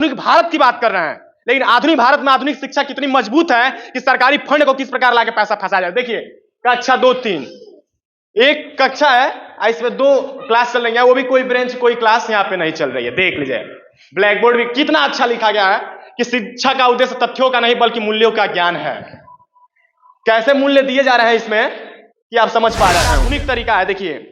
आधुनिक भारत की बात कर रहे हैं, लेकिन आधुनिक भारत में आधुनिक शिक्षा कितनी मजबूत है कि सरकारी फंड को किस प्रकार लाके पैसा फंसा जाए। देखिए कक्षा 2-3 एक कक्षा है, इसमें 2 क्लास चल रही है, वो भी कोई ब्रेंच कोई क्लास यहाँ पे नहीं चल रही है। देख लीजिए ब्लैक बोर्ड भी कितना अच्छा लिखा गया है कि शिक्षा का उद्देश्य तथ्यों का नहीं बल्कि मूल्यों का ज्ञान है। कैसे मूल्य दिए जा रहे हैं इसमें कि आप समझ पा रहे हैं। आधुनिक तरीका है। देखिए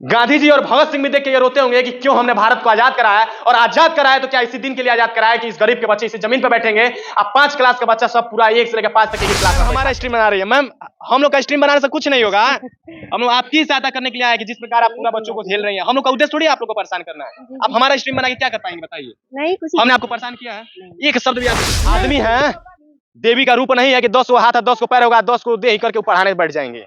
गांधी जी और भगत सिंह भी देख के ये रोते होंगे कि क्यों हमने भारत को आजाद कराया, और आजाद कराया तो क्या इसी दिन के लिए आजाद कराया कि इस गरीब के बच्चे इसी जमीन पर बैठेंगे। अब 5 क्लास का बच्चा सब पूरा 1 से लेकर 5 तक की क्लास हमारा स्ट्रीम बना रही है। मैम हम लोग का स्ट्रीम बनाने से कुछ नहीं होगा, हम लोग आपकी सहायता करने के लिए आए कि जिस प्रकार आप पूरा बच्चों को झेल रही हैं। हम लोग का उद्देश्य थोड़ी आप लोग को परेशान करना है। अब हमारा स्ट्रीम बना के क्या कर पाएंगे बताइए। नहीं कुछ हमने आपको परेशान किया है? एक शब्द भी आप आदमी है, देवी का रूप नहीं है कि 10 को हाथ है 10 को पैर होगा 10 को दे ही करके पढ़ाने बैठ जाएंगे।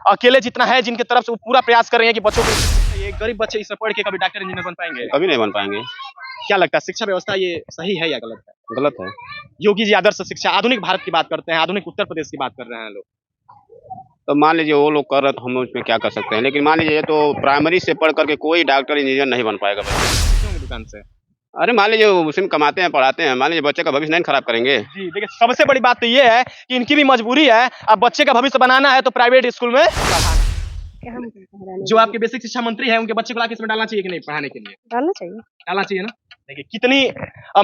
अकेले जितना है जिनके तरफ से वो पूरा प्रयास कर रहे हैं कि बच्चों को, ये गरीब बच्चे इससे पढ़ के कभी डॉक्टर इंजीनियर बन पाएंगे? कभी नहीं बन पाएंगे। क्या लगता है शिक्षा व्यवस्था ये सही है या गलत है? गलत है। योगी जी आदर्श शिक्षा, आधुनिक भारत की बात करते हैं, आधुनिक उत्तर प्रदेश की बात कर रहे हैं लोग। तो मान लीजिए वो लोग कर रहे तो हम उसमें क्या कर सकते हैं, लेकिन मान लीजिए तो प्राइमरी से पढ़ करके कोई डॉक्टर इंजीनियर नहीं बन पाएगा। क्यों दुकान से? अरे मान लीजिए उसमें कमाते हैं पढ़ाते हैं, मान लीजिए बच्चे का भविष्य नहीं खराब करेंगे। जी देखिए सबसे बड़ी बात तो ये है कि इनकी भी मजबूरी है, अब बच्चे का भविष्य बनाना है तो प्राइवेट स्कूल में जो आपके बेसिक शिक्षा मंत्री है उनके बच्चे को लाके इसमें डालना चाहिए कि नहीं पढ़ाने के लिए? डालना चाहिए ना। देखिए कितनी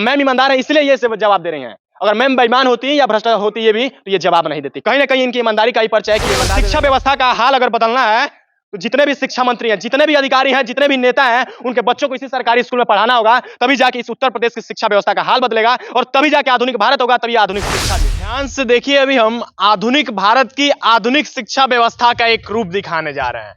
मैम ईमानदार है इसलिए ये जवाब दे रही हैं। अगर मैम बेईमान होती या भ्रष्ट होती ये भी तो ये जवाब नहीं देती। कहीं ना कहीं इनकी ईमानदारी का ही परिचय है कि शिक्षा व्यवस्था का हाल अगर बदलना है तो जितने भी शिक्षा मंत्री हैं, जितने भी अधिकारी हैं, जितने भी नेता हैं, उनके बच्चों को इसी सरकारी स्कूल में पढ़ाना होगा, तभी जाके इस उत्तर प्रदेश की शिक्षा व्यवस्था का हाल बदलेगा और तभी जाके आधुनिक भारत होगा, तभी आधुनिक शिक्षा। ध्यान से देखिए अभी हम आधुनिक भारत की आधुनिक शिक्षा व्यवस्था का एक रूप दिखाने जा रहे हैं।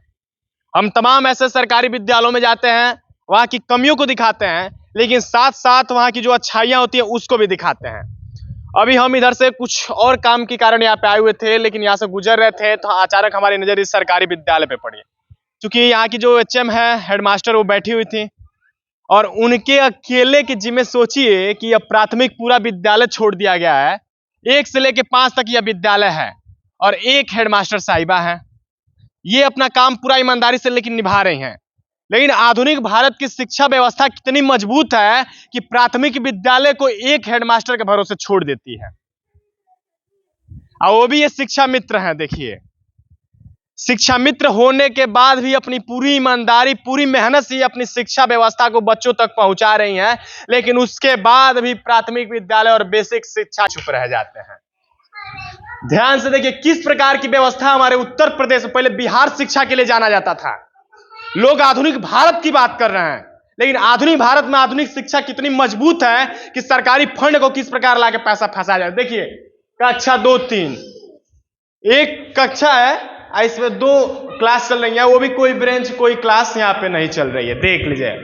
हम तमाम ऐसे सरकारी विद्यालयों में जाते हैं, वहां की कमियों को दिखाते हैं, लेकिन साथ साथ वहां की जो अच्छाइयां होती है उसको भी दिखाते हैं। अभी हम इधर से कुछ और काम के कारण यहाँ पे आए हुए थे, लेकिन यहाँ से गुजर रहे थे तो अचानक हमारी नजर इस सरकारी विद्यालय पे पड़ी, क्योंकि यहाँ की जो एचएम है हेडमास्टर वो बैठी हुई थी और उनके अकेले के जिम्मे सोचिए कि यह प्राथमिक पूरा विद्यालय छोड़ दिया गया है। 1 से लेकर 5 तक यह विद्यालय है और एक हेडमास्टर साहिबा है। ये अपना काम पूरा ईमानदारी से लेकिन निभा रही हैं। लेकिन आधुनिक भारत की शिक्षा व्यवस्था कितनी मजबूत है कि प्राथमिक विद्यालय को एक हेडमास्टर के भरोसे छोड़ देती है, और वो भी ये शिक्षा मित्र हैं। देखिए शिक्षा मित्र होने के बाद भी अपनी पूरी ईमानदारी पूरी मेहनत से अपनी शिक्षा व्यवस्था को बच्चों तक पहुंचा रही हैं, लेकिन उसके बाद भी प्राथमिक विद्यालय और बेसिक शिक्षा चुप रह जाते हैं। ध्यान से देखिए किस प्रकार की व्यवस्था हमारे उत्तर प्रदेश में, पहले बिहार शिक्षा के लिए जाना जाता था। लोग आधुनिक भारत की बात कर रहे हैं, लेकिन आधुनिक भारत में आधुनिक शिक्षा कितनी मजबूत है कि सरकारी फंड को किस प्रकार लाके पैसा फंसा जाए। देखिए कक्षा 2-3 एक कक्षा है, इसमें 2 क्लास चल रही है, वो भी कोई ब्रेंच कोई क्लास यहाँ पे नहीं चल रही है। देख लीजिए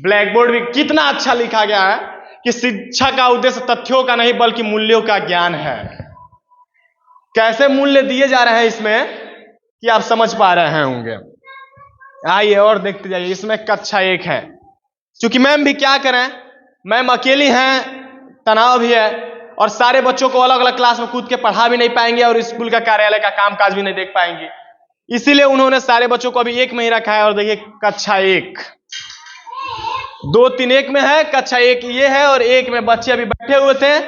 ब्लैक बोर्ड भी कितना अच्छा लिखा गया है कि शिक्षा का उद्देश्य तथ्यों का नहीं बल्कि मूल्यों का ज्ञान है। कैसे मूल्य दिए जा रहे हैं इसमें कि आप समझ पा रहे होंगे। आइए और देखते जाइए। इसमें कक्षा 1 है, क्योंकि मैम भी क्या करें, मैम अकेली हैं, तनाव भी है और सारे बच्चों को अलग अलग क्लास में कूद के पढ़ा भी नहीं पाएंगे और स्कूल का कार्यालय का कामकाज भी नहीं देख पाएंगे, इसीलिए उन्होंने सारे बच्चों को अभी एक में ही रखा है। और देखिए कक्षा 1 2-3 एक में है, कक्षा 1 ये है और 1 में बच्चे अभी बैठे हुए थे।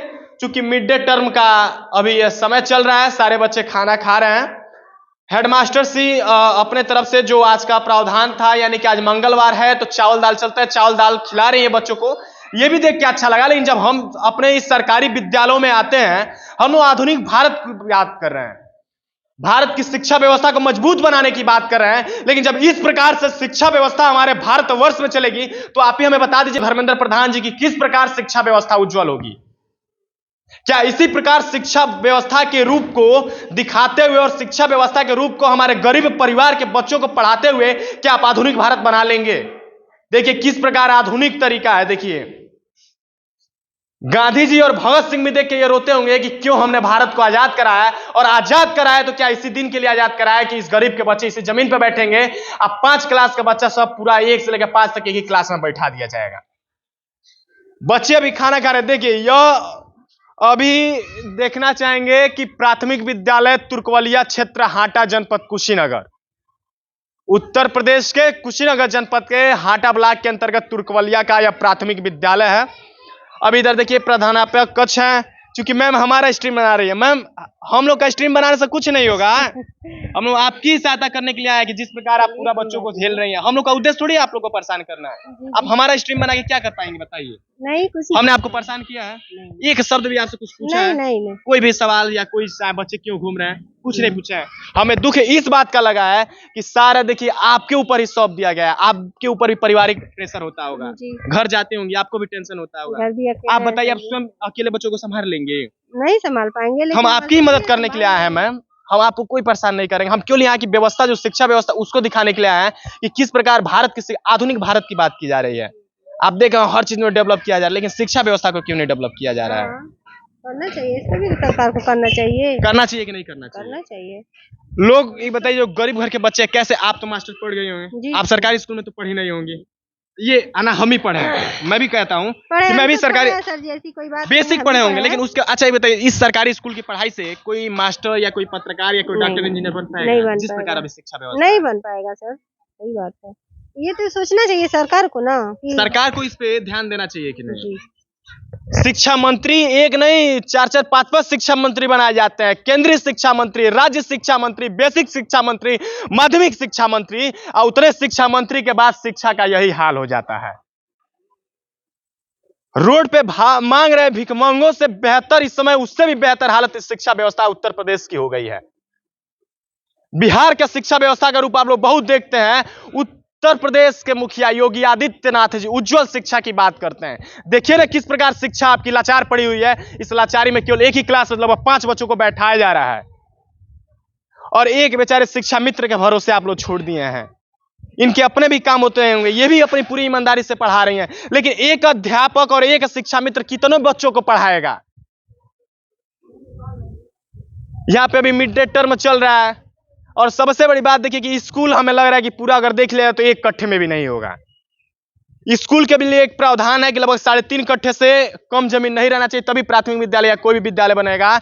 चूंकि मिड डे टर्म का अभी यह समय चल रहा है, सारे बच्चे खाना खा रहे हैं। हेडमास्टर सी अपने तरफ से जो आज का प्रावधान था, यानी कि आज मंगलवार है तो चावल दाल चलता है, चावल दाल खिला रही है बच्चों को। ये भी देख के अच्छा लगा। लेकिन जब हम अपने इस सरकारी विद्यालयों में आते हैं, हम लोग आधुनिक भारत की याद कर रहे हैं, भारत की शिक्षा व्यवस्था को मजबूत बनाने की बात कर रहे हैं, लेकिन जब इस प्रकार से शिक्षा व्यवस्था हमारे भारतवर्ष में चलेगी तो आप ही हमें बता दीजिए धर्मेंद्र प्रधान जी की किस प्रकार शिक्षा व्यवस्था उज्जवल होगी। क्या इसी प्रकार शिक्षा व्यवस्था के रूप को दिखाते हुए और शिक्षा व्यवस्था के रूप को हमारे गरीब परिवार के बच्चों को पढ़ाते हुए क्या आप आधुनिक भारत बना लेंगे? देखिए किस प्रकार आधुनिक तरीका है। देखिए गांधी जी और भगत सिंह भी देख के ये रोते होंगे कि क्यों हमने भारत को आजाद कराया, और आजाद कराया तो क्या इसी दिन के लिए आजाद कराया कि इस गरीब के बच्चे इसी जमीन पर बैठेंगे। अब 5 क्लास का बच्चा सब पूरा 1 से लेकर 5 तक एक ही क्लास में बैठा दिया जाएगा। बच्चे अभी खाना खा रहे। देखिए यह अभी देखना चाहेंगे कि प्राथमिक विद्यालय तुर्कवलिया क्षेत्र हाटा जनपद कुशीनगर, उत्तर प्रदेश के कुशीनगर जनपद के हाटा ब्लॉक के अंतर्गत तुर्कवलिया का यह प्राथमिक विद्यालय है। अब इधर देखिए प्रधानाध्यापक कक्ष है। क्योंकि मैम हमारा स्ट्रीम बना रही है। मैम हम लोग का स्ट्रीम बनाने से कुछ नहीं होगा। हम लोग आपकी सहायता करने के लिए आए कि जिस प्रकार आप पूरा बच्चों को झेल रही हैं, हम लोग का उद्देश्य थोड़ी आप लोग को परेशान करना है। आप हमारा स्ट्रीम बना के क्या कर पाएंगे बताइए? नहीं, कुछ हमने आपको परेशान किया है? एक शब्द भी आपसे कुछ पूछा है? नहीं। कोई भी सवाल या कोई बच्चे क्यों घूम रहे हैं, कुछ नहीं पूछा है। हमें दुख इस बात का लगा है कि सारा देखिए आपके ऊपर ही सौंप दिया गया है। आपके ऊपर भी पारिवारिक प्रेशर होता होगा, घर जाते होंगे आपको भी टेंशन होता होगा। आप बताइए, आप स्वयं अकेले बच्चों को संभाल लेंगे? नहीं संभाल पाएंगे, लेकिन हम आपकी मदद करने के लिए आए हैं मैम। हम आपको कोई परेशान नहीं करेंगे। हम क्यों यहाँ की व्यवस्था, जो शिक्षा व्यवस्था, उसको दिखाने के लिए आए हैं कि किस प्रकार भारत की आधुनिक भारत की बात की जा रही है। आप देखें हर चीज में डेवलप किया जा रहा है, लेकिन शिक्षा व्यवस्था को क्यों नहीं डेवलप किया जा रहा है? करना चाहिए, इसको भी सरकार को करना चाहिए। करना चाहिए कि नहीं करना चाहिए? करना चाहिए। लोग ये बताइए, जो गरीब घर के बच्चे कैसे, आप तो मास्टर पढ़ गए होंगे, आप सरकारी स्कूल में तो पढ़ी नहीं होंगी। ये आना हम ही पढ़े हैं, मैं भी कहता हूँ कि मैं भी सरकारी सर जैसी कोई बात बेसिक पढ़े होंगे, लेकिन उसके अच्छा ये बताइए, इस सरकारी स्कूल की पढ़ाई से कोई मास्टर या कोई पत्रकार या कोई डॉक्टर इंजीनियर बन पाएगा? जिस प्रकार अभी शिक्षा व्यवस्था नहीं बन पाएगा सर, सही बात है। ये तो सोचना चाहिए सरकार को ना, सरकार को इस पे ध्यान देना चाहिए कि नहीं। शिक्षा मंत्री एक नहीं 4-4, 5-5 शिक्षा मंत्री बनाए जाते हैं। केंद्रीय शिक्षा मंत्री, राज्य शिक्षा मंत्री, बेसिक शिक्षा मंत्री, माध्यमिक शिक्षा मंत्री, और उतने शिक्षा मंत्री के बाद शिक्षा का यही हाल हो जाता है। रोड पे मांग रहे भिखमंगों से बेहतर इस समय, उससे भी बेहतर हालत इस शिक्षा व्यवस्था उत्तर प्रदेश की हो गई है। बिहार के शिक्षा व्यवस्था का रूप आप लोग बहुत देखते हैं। उत्तर प्रदेश के मुखिया योगी आदित्यनाथ जी उज्जवल शिक्षा की बात करते हैं। देखिए ना किस प्रकार शिक्षा आपकी लाचार पड़ी हुई है। इस लाचारी में केवल एक ही क्लास में लगभग 5 बच्चों को बैठाया जा रहा है, और एक बेचारे शिक्षा मित्र के भरोसे आप लोग छोड़ दिए हैं। इनके अपने भी काम होते होंगे, ये भी अपनी पूरी ईमानदारी से पढ़ा रही हैं, लेकिन एक अध्यापक और एक शिक्षा मित्र कितने बच्चों को पढ़ाएगा? यहां पे अभी मिड डे टर्म चल रहा है, और सबसे बड़ी बात देखिए कि स्कूल हमें लग रहा है कि पूरा अगर देख लिया तो 1 कट्ठे में भी नहीं होगा। स्कूल के भी लिए एक प्रावधान है कि लगभग 3.5 कट्ठे से कम जमीन नहीं रहना चाहिए, तभी प्राथमिक विद्यालय या कोई भी विद्यालय बनेगा।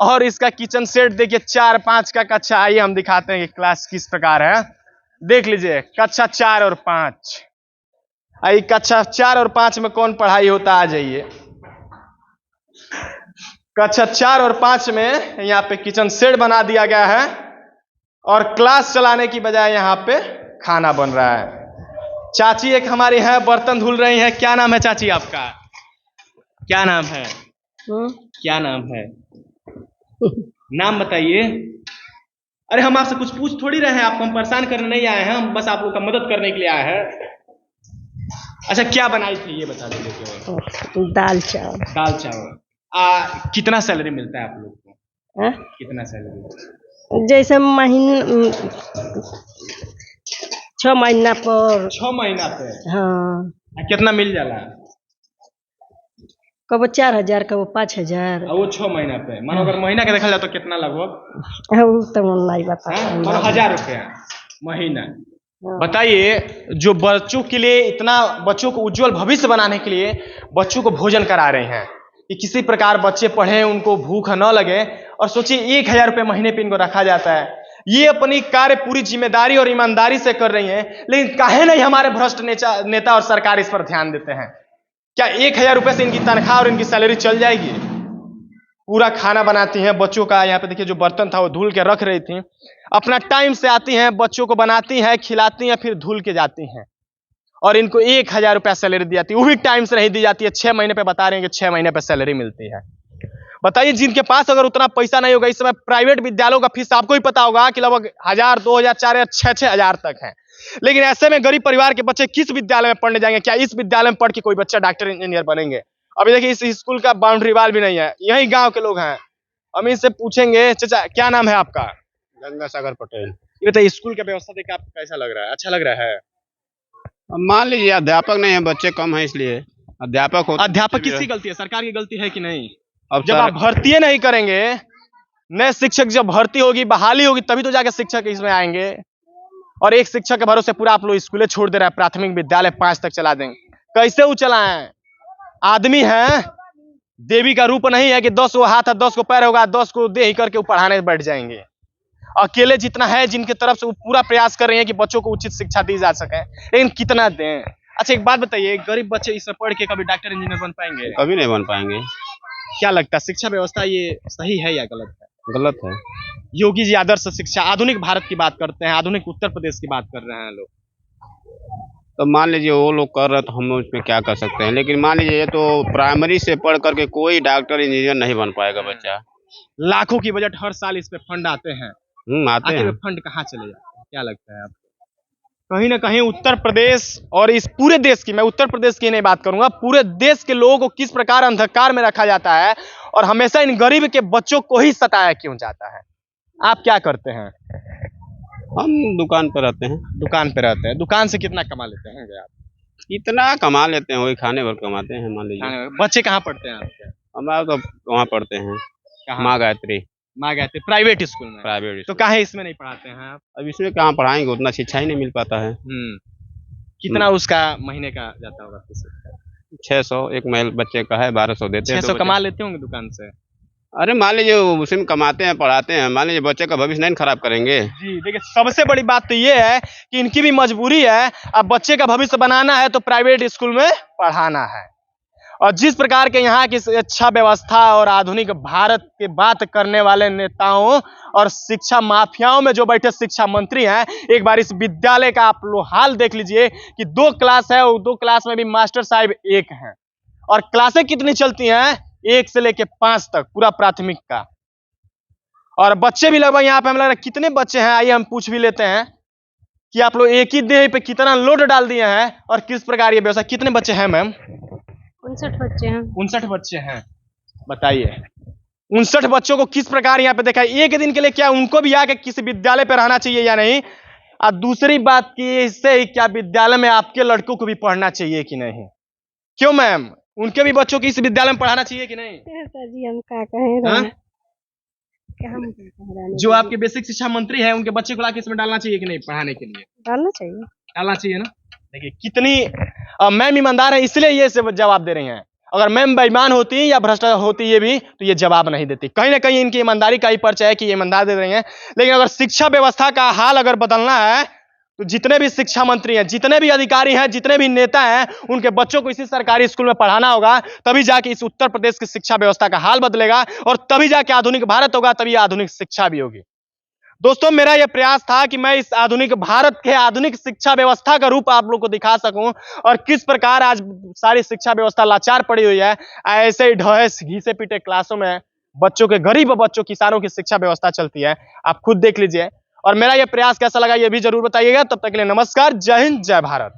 और इसका किचन सेट देखिए 4-5 का कक्षा। आइए हम दिखाते हैं कि क्लास किस प्रकार है। देख लीजिए कक्षा 4 और 5। आइए कक्षा 4 और 5 में कौन पढ़ाई होता, आ जाइए। कक्षा 4 और 5 में यहाँ पे किचन सेट बना दिया गया है, और क्लास चलाने की बजाय यहाँ पे खाना बन रहा है। चाची एक हमारी है, बर्तन धुल रही है। क्या नाम है चाची आपका? क्या नाम है? क्या नाम है? नाम बताइए। अरे हम आपसे कुछ पूछ थोड़ी रहे हैं, आपको हम परेशान करने नहीं आए हैं, हम बस आप लोग का मदद करने के लिए आए हैं। अच्छा क्या बनाई थी ये बता दीजिए। दाल चावल। दाल चावल। कितना सैलरी मिलता है आप लोग को? कितना सैलरी? जैसे महीने 6 महीना पर। 6 महीना पे? हाँ। कितना मिल जाला? कबो 4000, कबो 5000। और वो 6 महीना पे, मानो अगर महीना के देखा जाए तो कितना लगभग? तो नहीं बता, 1000 रुपया महीना। बताइए, जो बच्चों के लिए इतना, बच्चों को उज्जवल भविष्य बनाने के लिए बच्चों को भोजन करा रहे हैं कि किसी प्रकार बच्चे पढ़े, उनको भूख न लगे, और सोचिए 1000 रुपये महीने पे इनको रखा जाता है। ये अपनी कार्य पूरी जिम्मेदारी और ईमानदारी से कर रही हैं, लेकिन काहे नहीं हमारे भ्रष्ट नेता और सरकार इस पर ध्यान देते हैं? क्या 1000 रुपये से इनकी तनख्वाह और इनकी सैलरी चल जाएगी? पूरा खाना बनाती हैं बच्चों का। यहाँ पे देखिए जो बर्तन था वो धुल के रख रही थी। अपना टाइम से आती हैं, बच्चों को बनाती हैं, खिलाती हैं, फिर धुल के जाती हैं, और इनको 1000 रुपया सैलरी दी जाती है। वो भी टाइम से नहीं दी जाती है। 6 महीने पे बता रहे हैं कि 6 महीने पे सैलरी मिलती है। बताइए, जिनके पास अगर उतना पैसा नहीं होगा, इस समय प्राइवेट विद्यालयों का फीस आपको ही पता होगा कि लगभग 1000, 2000, 4000, 6-6 तक है। लेकिन ऐसे में गरीब परिवार के बच्चे किस विद्यालय में पढ़ने जाएंगे? क्या इस विद्यालय में पढ़ के कोई बच्चा डॉक्टर इंजीनियर बनेंगे? अभी देखिए इस स्कूल का बाउंड्री वाल भी नहीं है। यही गांव के लोग हैं, हम इनसे पूछेंगे। चाचा क्या नाम है आपका? गंगासागर पटेल। ये बताइए, स्कूल का व्यवस्था देख आपको कैसा लग रहा है? अच्छा लग रहा है? मान लीजिए अध्यापक नहीं है, बच्चे कम है, इसलिए अध्यापक हो। अध्यापक किसकी गलती है? सरकार की गलती है कि नहीं? अब जब आप भर्ती नहीं करेंगे, नए शिक्षक जब भर्ती होगी, बहाली होगी, तभी तो जाके शिक्षक इसमें आएंगे। और एक शिक्षक के भरोसे पूरा आप लोग स्कूलें छोड़ दे रहे हैं। प्राथमिक विद्यालय 5 तक चला देंगे, कैसे वो चलाएं? आदमी है, देवी का रूप नहीं है कि 10 को हाथ है, 10 को पैर होगा, 10 को दे ही करके वो पढ़ाने बैठ जाएंगे। अकेले जितना है जिनके तरफ से वो पूरा प्रयास कर रहे हैं कि बच्चों को उचित शिक्षा दी जा सके, लेकिन कितना दें। अच्छा एक बात बताइए, गरीब बच्चे इसमें पढ़ के कभी डॉक्टर इंजीनियर बन पाएंगे? कभी नहीं बन पाएंगे। क्या लगता है शिक्षा व्यवस्था ये सही है या गलत है? गलत है। योगी जी आदर्श शिक्षा, आधुनिक भारत की बात करते हैं, आधुनिक उत्तर प्रदेश की बात कर रहे हैं लोग। तो मान लीजिए वो लोग कर रहे तो हम उसमें क्या कर सकते हैं, लेकिन मान लीजिए ये तो प्राइमरी से पढ़ करके कोई डॉक्टर इंजीनियर नहीं बन पाएगा बच्चा। लाखों की बजट हर साल इस पे फंड आते हैं, आते आखिर हैं। फंड कहाँ चले जाते हैं, क्या लगता है आपको? कहीं ना कहीं उत्तर प्रदेश और इस पूरे देश की, मैं उत्तर प्रदेश की नहीं बात करूंगा, पूरे देश के लोगों को किस प्रकार अंधकार में रखा जाता है और हमेशा इन गरीब के बच्चों को ही सताया क्यों जाता है? आप क्या करते हैं? हम दुकान पर रहते हैं। दुकान पे रहते हैं। दुकान से कितना कमा लेते हैं आप? इतना कमा लेते हैं, वही खाने भर कमाते हैं मान लीजिए। बच्चे कहाँ पढ़ते हैं आपके? हमारा तो वहाँ पढ़ते हैं माँ गायत्री। माँ गायत्री प्राइवेट स्कूल में? प्राइवेट। तो काहे इसमें नहीं पढ़ाते हैं आप? अब इसमें कहाँ पढ़ाएंगे, उतना शिक्षा ही नहीं मिल पाता है। कितना उसका महीने का जाता होगा? 600 एक महल बच्चे का है, 1200 देते हैं। 600 कमा लेते होंगे दुकान से? अरे मान लीजिए उसी में कमाते हैं, पढ़ाते हैं, मान लीजिए बच्चे का भविष्य नहीं खराब करेंगे। जी देखिए, सबसे बड़ी बात तो ये है कि इनकी भी मजबूरी है, अब बच्चे का भविष्य बनाना है तो प्राइवेट स्कूल में पढ़ाना है। और जिस प्रकार के यहाँ की शिक्षा व्यवस्था और आधुनिक भारत की बात करने वाले नेताओं और शिक्षा माफियाओं में जो बैठे शिक्षा मंत्री हैं, एक बार इस विद्यालय का आप लोग हाल देख लीजिए कि 2 क्लास है और 2 क्लास में भी मास्टर साहब 1 हैं। और क्लासें कितनी चलती हैं? 1 से लेके 5 तक, पूरा प्राथमिक का। और बच्चे भी लगभग यहाँ पे हमें लग रहा है कितने बच्चे हैं, आइए हम पूछ भी लेते हैं कि आप लोग एक ही देह पे कितना लोड डाल दिए हैं और किस प्रकार ये व्यवस्था। कितने बच्चे हैं मैम? 59 बच्चे हैं। 59 बच्चे हैं। बताइए 59 बच्चों को किस प्रकार यहाँ पे देखा है? एक दिन के लिए क्या उनको भी आके किसी विद्यालय पे रहना चाहिए या नहीं? और दूसरी बात की इससे क्या विद्यालय में आपके लड़कों को भी पढ़ना चाहिए कि नहीं? क्यों मैम, उनके भी बच्चों को इस विद्यालय में पढ़ाना चाहिए कि नहीं? सर जी हम क्या कहें, जो आपके बेसिक शिक्षा मंत्री है उनके बच्चे को लाके इसमें डालना चाहिए कि नहीं पढ़ाने के लिए? डालना चाहिए। डालना चाहिए ना। देखिए कितनी मैम ईमानदार है, इसलिए ये से जवाब दे रही हैं। अगर मैम बेईमान होती या भ्रष्ट होती ये भी, तो ये जवाब नहीं देती। कहीं ना कहीं इनकी ईमानदारी का ही परिचय है कि ये ईमानदार दे रही हैं। लेकिन अगर शिक्षा व्यवस्था का हाल अगर बदलना है तो जितने भी शिक्षा मंत्री हैं, जितने भी अधिकारी हैं, जितने भी नेता हैं, उनके बच्चों को इसी सरकारी स्कूल में पढ़ाना होगा, तभी जाके इस उत्तर प्रदेश की शिक्षा व्यवस्था का हाल बदलेगा और तभी जाके आधुनिक भारत होगा, तभी आधुनिक शिक्षा भी होगी। दोस्तों मेरा यह प्रयास था कि मैं इस आधुनिक भारत के आधुनिक शिक्षा व्यवस्था का रूप आप लोग को दिखा सकूं और किस प्रकार आज सारी शिक्षा व्यवस्था लाचार पड़ी हुई है। ऐसे ही ढहे घीसे पीटे क्लासों में बच्चों के, गरीब बच्चों, किसानों की शिक्षा व्यवस्था चलती है। आप खुद देख लीजिए। और मेरा यह प्रयास कैसा लगा ये भी जरूर बताइएगा। तब तक के लिए नमस्कार, जय हिंद, जय भारत।